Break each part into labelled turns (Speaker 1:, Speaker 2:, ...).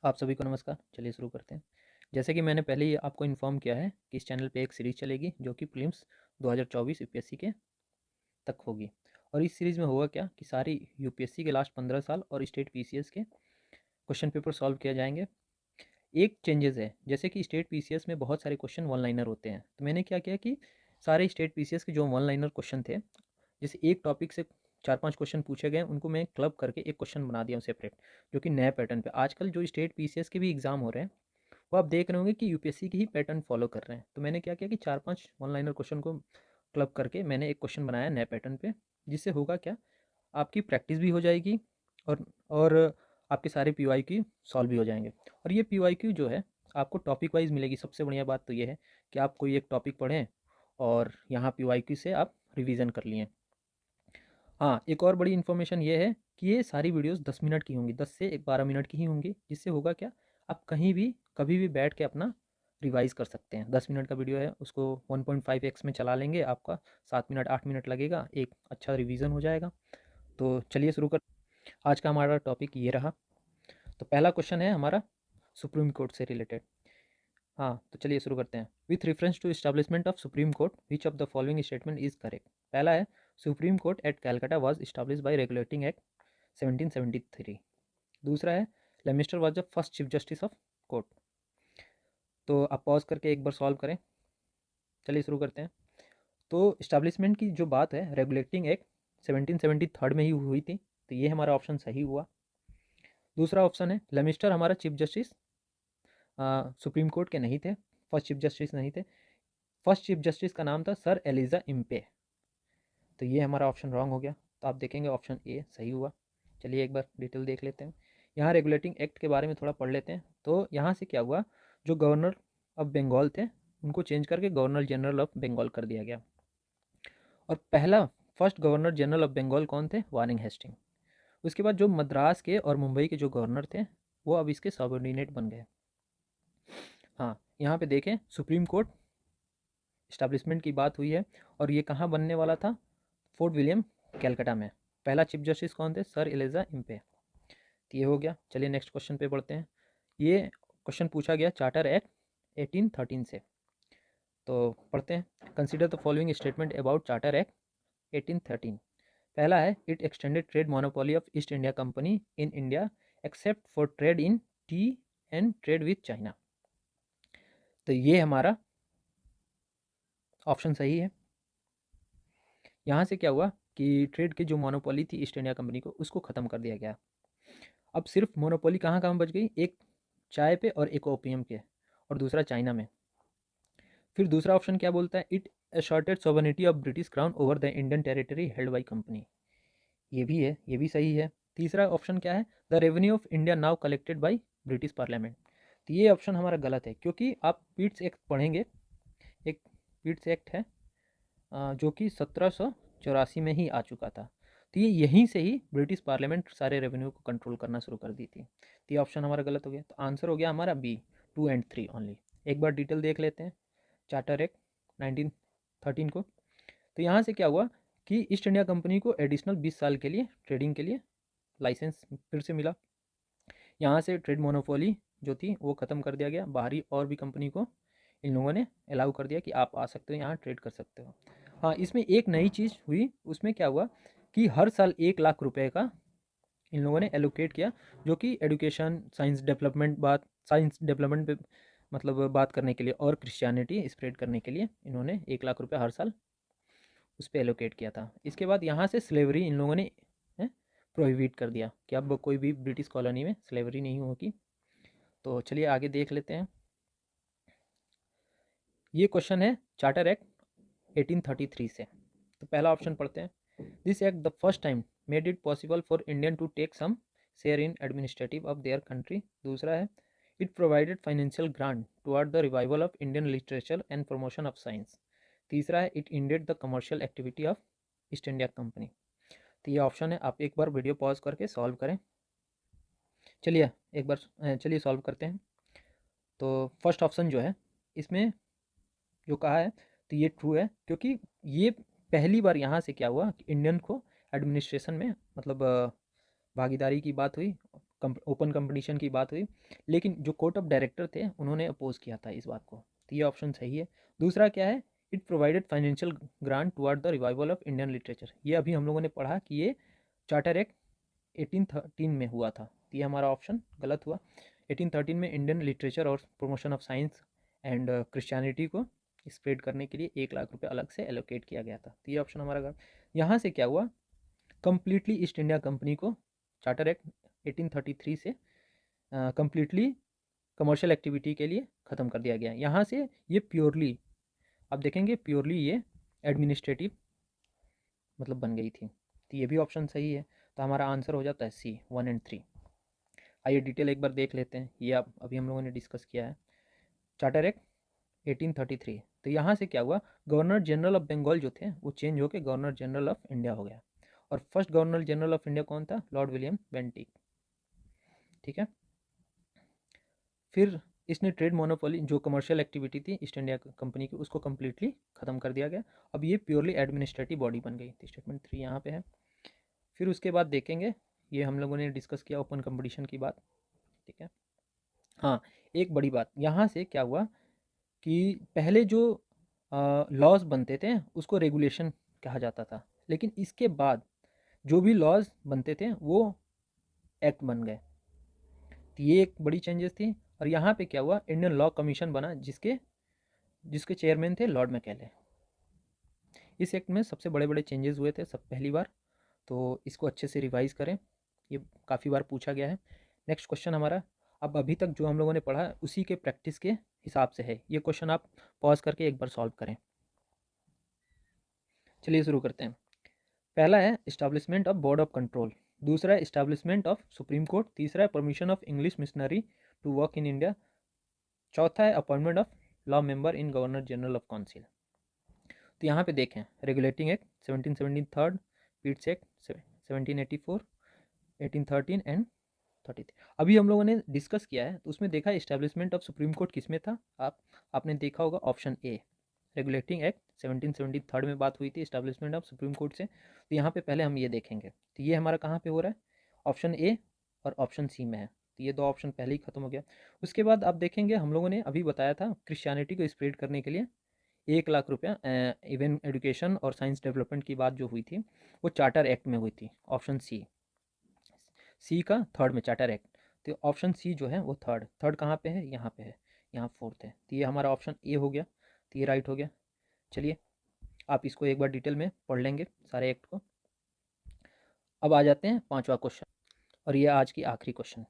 Speaker 1: आप सभी को नमस्कार। चलिए शुरू करते हैं। जैसे कि मैंने पहले ही आपको इन्फॉर्म किया है कि इस चैनल पे एक सीरीज़ चलेगी जो कि प्रीलिम्स 2024 यूपीएससी के तक होगी। और इस सीरीज़ में होगा क्या कि सारी यूपीएससी के लास्ट 15 साल और स्टेट पीसीएस के क्वेश्चन पेपर सॉल्व किए जाएंगे। एक चेंजेस है, जैसे कि स्टेट पीसीएस में बहुत सारे क्वेश्चन वन लाइनर होते हैं, तो मैंने क्या किया कि सारे स्टेट पीसीएस के जो वन लाइनर क्वेश्चन थे, जैसे एक टॉपिक से 4-5 क्वेश्चन पूछे गए, उनको मैं क्लब करके एक क्वेश्चन बना दिया हूँ सेपरेट, जो कि नए पैटर्न पे आजकल जो स्टेट पीसीएस के भी एग्जाम हो रहे हैं वो आप देख रहे होंगे कि यूपीएससी की ही पैटर्न फॉलो कर रहे हैं। तो मैंने क्या किया कि 4-5 वन लाइनर क्वेश्चन को क्लब करके मैंने एक क्वेश्चन बनाया नए पैटर्न पे, जिससे होगा क्या, आपकी प्रैक्टिस भी हो जाएगी और आपके सारे पीवाईक्यू सॉल्व भी हो जाएंगे। और ये पीवाईक्यू जो है आपको टॉपिक वाइज मिलेगी। सबसे बढ़िया बात तो ये है कि आप कोई एक टॉपिक पढ़ें और यहाँ पीवाईक्यू से आप रिवीजन कर लिए। हाँ, एक और बड़ी इन्फॉर्मेशन ये है कि ये सारी वीडियोस 10 मिनट की होंगी, 10 से 12 मिनट की ही होंगी, जिससे होगा क्या, आप कहीं भी कभी भी बैठ के अपना रिवाइज कर सकते हैं। 10 मिनट का वीडियो है, उसको 1.5x में चला लेंगे, आपका 7 मिनट 8 मिनट लगेगा, एक अच्छा रिवीजन हो जाएगा। तो चलिए शुरू कर। आज का हमारा टॉपिक ये रहा। तो पहला क्वेश्चन है हमारा सुप्रीम कोर्ट से रिलेटेड। हाँ, तो चलिए शुरू करते हैं। With reference to establishment of supreme court which of the following statement is correct. पहला है, supreme court at Calcutta was established by regulating act 1773। दूसरा है, Lemister was the first chief justice of court. तो आप पॉज करके एक बार solve करें। चलिए शुरू करते हैं। तो इस्टेब्लिशमेंट की जो बात है, रेगुलेटिंग एक्ट 1773 में ही हुई थी, तो ये हमारा ऑप्शन सही हुआ। दूसरा ऑप्शन है, लेमिस्टर हमारा चीफ जस्टिस सुप्रीम कोर्ट के नहीं थे, फर्स्ट चीफ जस्टिस नहीं थे। फर्स्ट चीफ जस्टिस का नाम था सर एलिजा इम्पे। तो ये हमारा ऑप्शन रॉन्ग हो गया। तो आप देखेंगे ऑप्शन ए सही हुआ। चलिए एक बार डिटेल देख लेते हैं। यहाँ रेगुलेटिंग एक्ट के बारे में थोड़ा पढ़ लेते हैं। तो यहाँ से क्या हुआ, जो गवर्नर ऑफ बंगाल थे उनको चेंज करके गवर्नर जनरल ऑफ बंगाल कर दिया गया। और पहला first governor general of Bengal कौन थे, वार्निंग हेस्टिंग। उसके बाद जो मद्रास के और मुंबई के जो गवर्नर थे वो अब इसके सबऑर्डिनेट बन गए। हाँ, यहाँ पे देखें सुप्रीम कोर्ट इस्टेब्लिशमेंट की बात हुई है और ये कहाँ बनने वाला था, फोर्ट विलियम कैलकाटा में। पहला चीफ जस्टिस कौन थे, सर एलिजा इम्पे। तो ये हो गया। चलिए नेक्स्ट क्वेश्चन पे बढ़ते हैं। ये क्वेश्चन पूछा गया चार्टर एक्ट 1813 से। तो पढ़ते हैं। Consider the following statement about charter act 1813। पहला है, it extended trade monopoly of East India company in India except for trade in T and trade with China. तो ये हमारा ऑप्शन सही है। यहाँ से क्या हुआ कि ट्रेड की जो मोनोपोली थी ईस्ट इंडिया कंपनी को, उसको ख़त्म कर दिया गया। अब सिर्फ मोनोपोली कहाँ कहाँ बच गई, एक चाय पे और एक ओपीएम के, और दूसरा चाइना में। फिर दूसरा ऑप्शन क्या बोलता है, it asserted sovereignty of British crown over the Indian territory held by company. ये भी है, ये भी सही है। तीसरा ऑप्शन क्या है, the revenue of India now collected by British parliament. तो ये ऑप्शन हमारा गलत है, क्योंकि आप पीट्स एक्ट पढ़ेंगे, एक पीट्स एक्ट है जो कि 1784 में ही आ चुका था। तो ये यहीं से ही ब्रिटिश पार्लियामेंट सारे रेवेन्यू को कंट्रोल करना शुरू कर दी थी। तो ये ऑप्शन हमारा गलत हो गया। तो आंसर हो गया हमारा बी, 2 एंड 3 ओनली। एक बार डिटेल देख लेते हैं चार्टर एक्ट 1913 को। तो यहाँ से क्या हुआ कि ईस्ट इंडिया कंपनी को एडिशनल 20 साल के लिए ट्रेडिंग के लिए लाइसेंस फिर से मिला। यहाँ से ट्रेड मोनोपोली जो थी वो ख़त्म कर दिया गया। बाहरी और भी कंपनी को इन लोगों ने अलाउ कर दिया कि आप आ सकते हो, यहाँ ट्रेड कर सकते हो। हाँ, इसमें एक नई चीज़ हुई, उसमें क्या हुआ कि हर साल 1 लाख रुपए का इन लोगों ने एलोकेट किया, जो कि एजुकेशन, साइंस डेवलपमेंट पे मतलब बात करने के लिए और क्रिश्चियनिटी स्प्रेड करने के लिए इन्होंने 1 लाख रुपये हर साल उस पर एलोकेट किया था। इसके बाद यहाँ से स्लेवरी इन लोगों ने प्रोहिबिट कर दिया कि अब कोई भी ब्रिटिश कॉलोनी में स्लेवरी नहीं होगी। तो चलिए आगे देख लेते हैं। ये क्वेश्चन है चार्टर एक्ट 1833 से। तो पहला ऑप्शन पढ़ते हैं। This act the first time made it possible for Indian to take some share in administrative of their country. दूसरा है, it provided financial grant toward the revival of Indian literature and promotion of science. तीसरा है, it ended the commercial activity of East India Company. तो ये option है, आप एक बार वीडियो पॉज करके सॉल्व करें। चलिए एक बार चलिए सॉल्व करते हैं। तो फर्स्ट ऑप्शन जो है इसमें जो कहा है, तो ये ट्रू है, क्योंकि ये पहली बार यहाँ से क्या हुआ कि इंडियन को एडमिनिस्ट्रेशन में मतलब भागीदारी की बात हुई ओपन कंपटीशन की बात हुई, लेकिन जो कोर्ट ऑफ डायरेक्टर थे उन्होंने अपोज किया था इस बात को, तो ये ऑप्शन सही है। दूसरा क्या है, it provided financial grant toward the revival of Indian literature, ये अभी हम लोगों ने पढ़ा कि ये चार्टर एक्ट 1813 में हुआ था, तो ये हमारा ऑप्शन गलत हुआ। 1813 में इंडियन लिटरेचर और promotion of science and Christianity को स्प्रेड करने के लिए 1 लाख रुपये अलग से एलोकेट किया गया था, तो ये ऑप्शन हमारा गलत। यहाँ से क्या हुआ, कंप्लीटली ईस्ट इंडिया कंपनी को चार्टर एक्ट 1833 से कंप्लीटली कमर्शियल एक्टिविटी के लिए ख़त्म कर दिया गया। यहाँ से ये प्योरली, आप देखेंगे प्योरली ये एडमिनिस्ट्रेटिव मतलब बन गई थी, तो ये भी ऑप्शन सही है, तो हमारा आंसर हो जाता है सी 1 एंड 3। आइए डिटेल एक बार देख लेते हैं, ये आप अभी हम लोगों ने डिस्कस किया है चार्टर एक्ट 1833। तो यहाँ से क्या हुआ, गवर्नर जनरल ऑफ बंगाल जो थे वो चेंज होकर गवर्नर जनरल ऑफ इंडिया हो गया, और first governor general of India कौन था, लॉर्ड विलियम बेंटिक। ठीक है, फिर इसने ट्रेड मोनोपोली जो कमर्शियल एक्टिविटी थी ईस्ट इंडिया कंपनी की उसको कम्प्लीटली ख़त्म कर दिया गया, अब ये प्योरली एडमिनिस्ट्रेटिव बॉडी बन गई, तो स्टेटमेंट 3 यहाँ पे है। फिर उसके बाद देखेंगे, ये हम लोगों ने डिस्कस किया ओपन कंपटीशन की बात। ठीक है, हाँ एक बड़ी बात यहाँ से क्या हुआ कि पहले जो लॉज बनते थे उसको रेगुलेशन कहा जाता था, लेकिन इसके बाद जो भी लॉज बनते थे वो एक्ट बन गए, तो ये एक बड़ी चेंजेस थी। और यहाँ पे क्या हुआ, इंडियन लॉ कमीशन बना जिसके जिसके चेयरमैन थे लॉर्ड मैकेले। इस एक्ट में सबसे बड़े बड़े चेंजेस हुए थे सब पहली बार, तो इसको अच्छे से रिवाइज करें, ये काफ़ी बार पूछा गया है। नेक्स्ट क्वेश्चन हमारा, अब अभी तक जो हम लोगों ने पढ़ा है उसी के प्रैक्टिस के हिसाब से है, ये क्वेश्चन आप पॉज करके एक बार सॉल्व करें। चलिए शुरू करते हैं। पहला है establishment of board of control, दूसरा है इस्टेब्लिशमेंट ऑफ सुप्रीम कोर्ट, तीसरा है permission of English missionary to work in India, चौथा है appointment of law member in governor general of council. तो यहाँ पे देखें, regulating act 1717 third, Pitt's act 1784, 1813 and 33। अभी हम लोगों ने डिस्कस किया है तो उसमें देखा इस्टेब्लिशमेंट ऑफ सुप्रीम कोर्ट किस में था, आपने देखा होगा option A, regulating act 1770 third में बात हुई थी इस्टेब्लिशमेंट ऑफ सुप्रीम कोर्ट से, तो यहाँ पे पहले हम ये देखेंगे, तो ये हमारा कहाँ पे हो रहा है, ऑप्शन ए और ऑप्शन सी में है, तो ये दो ऑप्शन पहले ही खत्म हो गया। उसके बाद आप देखेंगे हम लोगों ने अभी बताया था क्रिश्चियनिटी को स्प्रेड करने के लिए 1 लाख रुपया इवन एजुकेशन और साइंस डेवलपमेंट की बात जो हुई थी वो चार्टर एक्ट में हुई थी, ऑप्शन सी का थर्ड में चार्टर एक्ट, तो ऑप्शन सी जो है वो थर्ड कहाँ पे है, यहाँ पे है, यहाँ फोर्थ है, तो ये हमारा ऑप्शन ए हो गया, तो ये राइट हो गया। चलिए आप इसको एक बार डिटेल में पढ़ लेंगे सारे एक्ट को। अब आ जाते हैं पांचवा क्वेश्चन, और ये आज की आखिरी क्वेश्चन।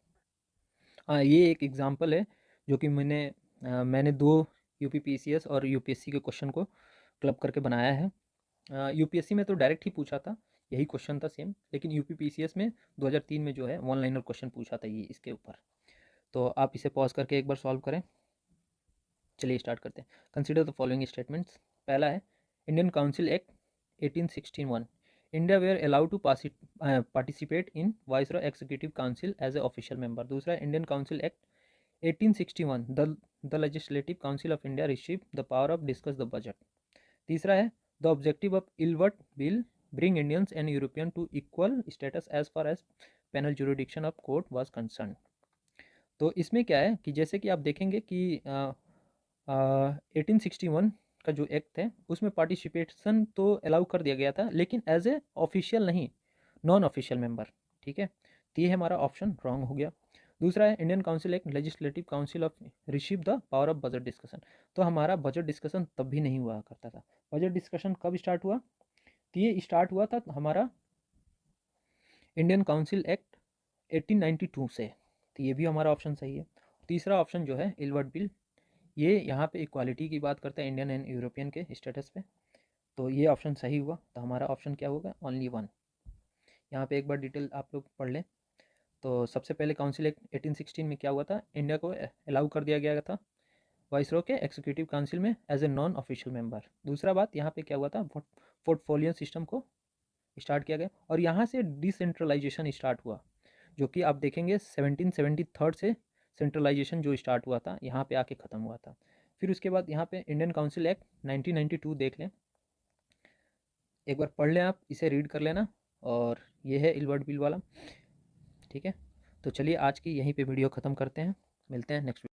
Speaker 1: हाँ ये एक एग्जांपल है जो कि मैंने दो यूपीपीसीएस और यूपीएससी के क्वेश्चन को क्लब करके बनाया है। यूपीएससी में तो डायरेक्ट ही पूछा था, यही क्वेश्चन था सेम, लेकिन यूपीपीसीएस में 2003 में जो है वन लाइनर क्वेश्चन पूछा था ये इसके ऊपर, तो आप इसे पॉज करके एक बार सॉल्व करें। चलिए स्टार्ट करते हैं। Consider the following statements. पहला है Indian council act 1861, India were allowed to participate in viceroy executive council as a official member. दूसरा है Indian council act 1861, the legislative council of India receive the power of discuss the budget. तीसरा है the objective of Ilbert bill bring Indians and European to equal status as far as penal jurisdiction of court was concern. तो इसमें क्या है कि जैसे कि आप देखेंगे कि 1861 का जो एक्ट है उसमें पार्टिसिपेशन तो अलाउ कर दिया गया था, लेकिन एज ए ऑफिशियल नहीं, नॉन ऑफिशियल मेंबर। ठीक है, तो ये हमारा ऑप्शन रॉन्ग हो गया। दूसरा है Indian council act legislative council of receive the power of budget discussion, तो हमारा बजट डिस्कशन तब भी नहीं हुआ करता था। बजट डिस्कशन कब स्टार्ट हुआ, तो ये स्टार्ट हुआ था हमारा इंडियन काउंसिल एक्ट 1892 से, तो ये भी हमारा ऑप्शन सही है। तीसरा ऑप्शन जो है इलवर्ट बिल, ये यहाँ पे इक्वालिटी की बात करता है इंडियन एंड यूरोपियन के स्टेटस पे, तो ये ऑप्शन सही हुआ, तो हमारा ऑप्शन क्या होगा, ओनली वन। यहाँ पे एक बार डिटेल आप लोग पढ़ लें। तो सबसे पहले काउंसिल एक्ट 1816 में क्या हुआ था, इंडिया को अलाउ कर दिया गया था वाइसरॉय के एग्जीक्यूटिव काउंसिल में as a non official member. दूसरा बात यहाँ पे क्या हुआ था, पोर्टफोलियो सिस्टम को स्टार्ट किया गया, और यहाँ से डिसेंट्रलाइजेशन स्टार्ट हुआ, जो कि आप देखेंगे 1773 से सेंट्रलाइजेशन जो स्टार्ट हुआ था यहाँ पे आके ख़त्म हुआ था। फिर उसके बाद यहाँ पे इंडियन काउंसिल एक्ट 1992 देख लें, एक बार पढ़ लें, आप इसे रीड कर लेना, और ये है इलवर्ट बिल वाला। ठीक है, तो चलिए आज की यहीं पे वीडियो ख़त्म करते हैं, मिलते हैं नेक्स्ट